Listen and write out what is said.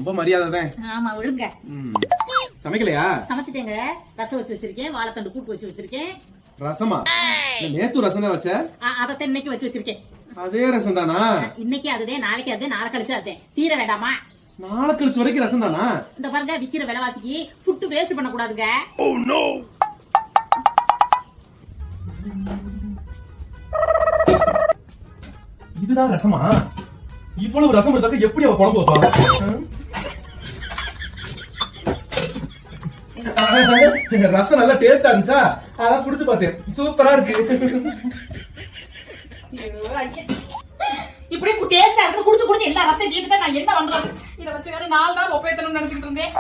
ரொம்ப மரியாதை தான். ஆமா விழுங்க. சமைக்கலையா? சமைச்சிட்டேங்க. ரசம் வச்சு வச்சிருக்கேன், வாழைத்தண்டு கூட்டு வச்சு வச்சிருக்கேன். ரசமா? நேத்து ரசம் தான் வச்ச? அதத்தான் இன்னைக்கு வச்சு வச்சிருக்கேன். அதே ரசம் தானா? இன்னைக்கு அதுதே, நாளைக்கு அதே, நாளை கழிச்சு அதே. தீர வேண்டாமா? நாளை கழிச்சு வரைக்கும் ரசம் தானா? இந்த பாருங்க, விக்கிற விலைவாசிக்கு ஃபுட் வேஸ்ட் பண்ண கூடாதுங்க. Oh no. இதுதான் ரசமா? இவ்வளவு ரசம் இருந்தாக்க எப்படி அவ குழம்பு வைப்பா? ரசம் நல்லா டேஸ்டா இருந்துச்சா, அதான் குடிச்சு பார்த்தேன். சூப்பரா இருக்கு. இப்படி டேஸ்டா இருக்கு, குடிச்சு குடிச்சு எல்லா ரசத்தையும் தீர்த்து நான் என்ன பண்றது? இதை வச்சு வேற 4 நாள் ஒப்பேத்தணும்னு நினைச்சிட்டு இருந்தேன்.